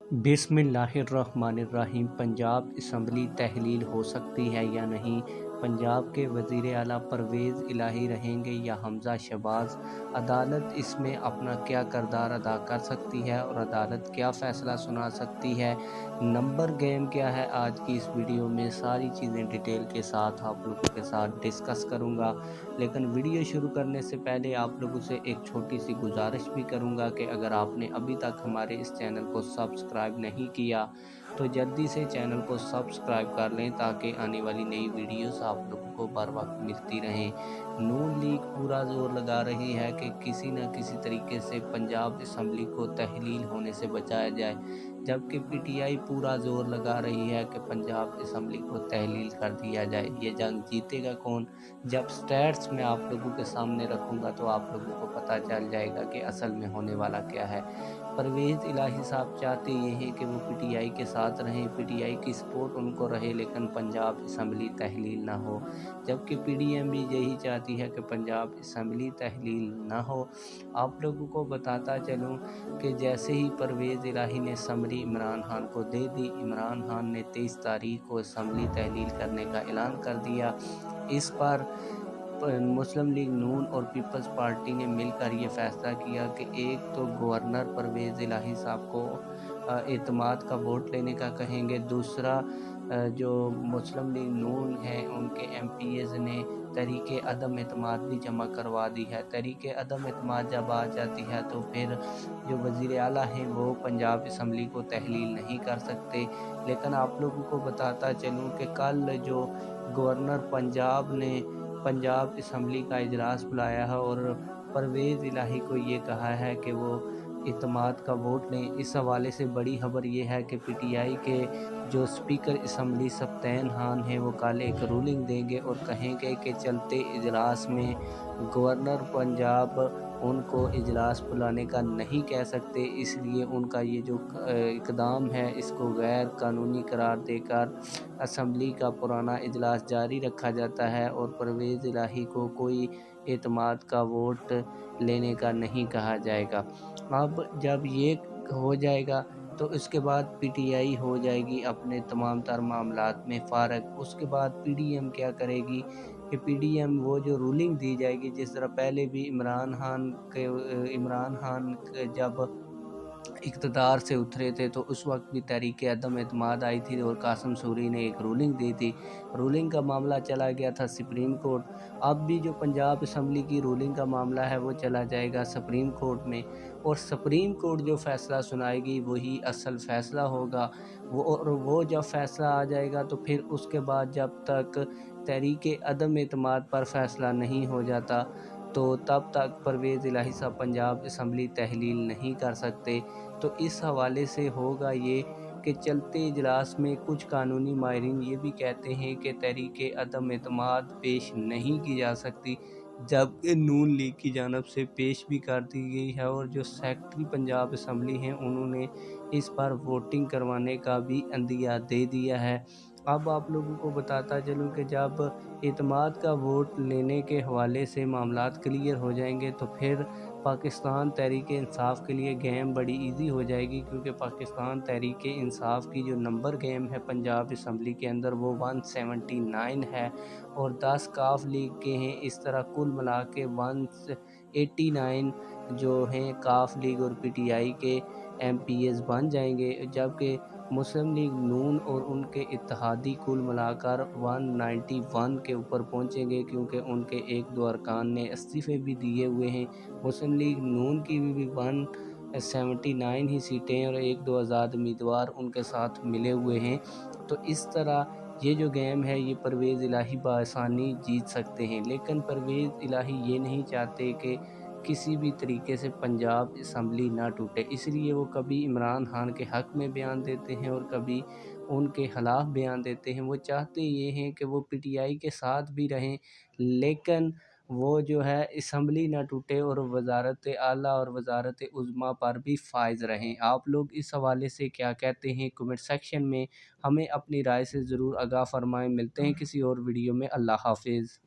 बिस्मिल्लाहिर्रहमानिर्रहीम। पंजाब असम्बली तहलील हो सकती है या नहीं? पंजाब के वज़ीर आला परवेज़ इलाही रहेंगे या हमज़ा शहबाज? अदालत इसमें अपना क्या किरदार अदा कर सकती है और अदालत क्या फ़ैसला सुना सकती है? नंबर गेम क्या है? आज की इस वीडियो में सारी चीज़ें डिटेल के साथ आप लोगों के साथ डिस्कस करूँगा। लेकिन वीडियो शुरू करने से पहले आप लोगों से एक छोटी सी गुजारिश भी करूँगा कि अगर आपने अभी तक हमारे इस चैनल को सब्सक्राइब नहीं किया तो जल्दी से चैनल को सब्सक्राइब कर लें ताकि आने वाली नई वीडियोस आप लोगों को बर वक्त मिलती रहें। नून लीग पूरा जोर लगा रही है कि किसी न किसी तरीके से पंजाब असम्बली को तहलील होने से बचाया जाए, जबकि पीटीआई पूरा जोर लगा रही है कि पंजाब असम्बली को तहलील कर दिया जाए। ये जंग जीतेगा कौन? जब स्टैट्स मैं आप लोगों के सामने रखूंगा तो आप लोगों को पता चल जाएगा कि असल में होने वाला क्या है। परवेज़ इलाही साहब चाहते ये हैं कि वो पीटीआई के साथ रहें, पीटीआई की सपोर्ट उनको रहे, लेकिन पंजाब असम्बली तहलील ना हो, जबकि पीडीएम भी यही चाहती है कि पंजाब असम्बली तहलील ना हो। आप लोगों को बताता चलूँ कि जैसे ही परवेज़ इलाही ने समरी इमरान खान को दे दी, इमरान खान ने 23 तारीख को असम्बली तहलील करने का ऐलान कर दिया। इस पर मुस्लिम लीग नून और पीपल्स पार्टी ने मिलकर ये फैसला किया कि एक तो गवर्नर परवेज़ इलाही साहब को एतमाद का वोट लेने का कहेंगे, दूसरा जो मुस्लिम लीग नून है उनके एमपीएज़ ने तहरीक अदम एतमाद भी जमा करवा दी है। तहरीक अदम एतमाद जब आ जाती है तो फिर जो वज़ीर आला हैं वो पंजाब असम्बली को तहलील नहीं कर सकते। लेकिन आप लोगों को बताता चलूँ कि कल जो गवर्नर पंजाब ने पंजाब असम्बली का इजलास बुलाया है और परवेज़ इलाही को ये कहा है कि वो इत्तेमाद का वोट लें। इस हवाले से बड़ी खबर ये है कि पीटीआई के जो स्पीकर असम्बली सफ्तैन खान हैं वो कल एक रूलिंग देंगे और कहेंगे कि चलते इजलास में गवर्नर पंजाब उनको इजलास बुलाने का नहीं कह सकते, इसलिए उनका ये जो इक़दाम है इसको गैर कानूनी करार देकर असम्बली का पुराना इजलास जारी रखा जाता है और परवेज़ इलाही को कोई एतमाद का वोट लेने का नहीं कहा जाएगा। अब जब ये हो जाएगा तो उसके बाद पीटीआई हो जाएगी अपने तमाम तर मामलात में फ़ारग। उसके बाद पीडीएम क्या करेगी कि पीडीएम वो जो रूलिंग दी जाएगी, जिस तरह पहले भी इमरान खान जब इक़्तिदार से उतरे थे तो उस वक्त भी तहरीक अदम एतमाद आई थी और कासिम सूरी ने एक रूलिंग दी थी। रूलिंग का मामला चला गया था सुप्रीम कोर्ट। अब भी जो पंजाब असम्बली की रूलिंग का मामला है वो चला जाएगा सुप्रीम कोर्ट में और सुप्रीम कोर्ट जो फ़ैसला सुनाएगी वही असल फ़ैसला होगा। वो जब फ़ैसला आ जाएगा तो फिर उसके बाद जब तक तहरीक अदम एतमाद पर फ़ैसला नहीं हो जाता तो तब तक परवेज़ इलाही साहब पंजाब असम्बली तहलील नहीं कर सकते। तो इस हवाले से होगा ये कि चलते इजलास में कुछ कानूनी माहिरीन ये भी कहते हैं कि तहरीक अदम एतमाद पेश नहीं की जा सकती, जबकि नून लीग की जानब से पेश भी कर दी गई है और जो सेक्रेटरी पंजाब असम्बली हैं उन्होंने इस पर वोटिंग करवाने का भी अंदिया दे दिया है। अब आप लोगों को बताता चलूँ कि जब एतमाद का वोट लेने के हवाले से मामलात क्लियर हो जाएंगे तो फिर पाकिस्तान तहरीक इंसाफ के लिए गेम बड़ी इजी हो जाएगी, क्योंकि पाकिस्तान तहरीक इंसाफ की जो नंबर गेम है पंजाब असम्बली के अंदर वो 179 है और 10 काफ लीग के हैं। इस तरह कुल मिला के 189 जो हैं काफ लीग और पीटीआई के एमपीएस बन जाएंगे, जबकि मुस्लिम लीग नून और उनके इत्तेहादी कुल मिलाकर 191 के ऊपर पहुंचेंगे, क्योंकि उनके एक दो अरकान ने इस्तीफ़े भी दिए हुए हैं। मुस्लिम लीग नून की भी 179 ही सीटें हैं और एक दो आज़ाद उम्मीदवार उनके साथ मिले हुए हैं। तो इस तरह ये जो गेम है ये परवेज़ इलाही बआसानी जीत सकते हैं, लेकिन परवेज़ इलाही ये नहीं चाहते कि किसी भी तरीके से पंजाब असम्बली ना टूटे, इसलिए वो कभी इमरान खान के हक़ में बयान देते हैं और कभी उनके ख़िलाफ़ बयान देते हैं। वो चाहते ये हैं कि वो पीटीआई के साथ भी रहें, लेकिन वो जो है असम्बली ना टूटे और वज़ारत आला और वज़ारत उज़्मा पर भी फ़ाइज़ रहें। आप लोग इस हवाले से क्या कहते हैं? कमेंट सेक्शन में हमें अपनी राय से ज़रूर आगाह फ़रमाएँ। मिलते हैं किसी और वीडियो में। अल्लाह हाफ़िज़।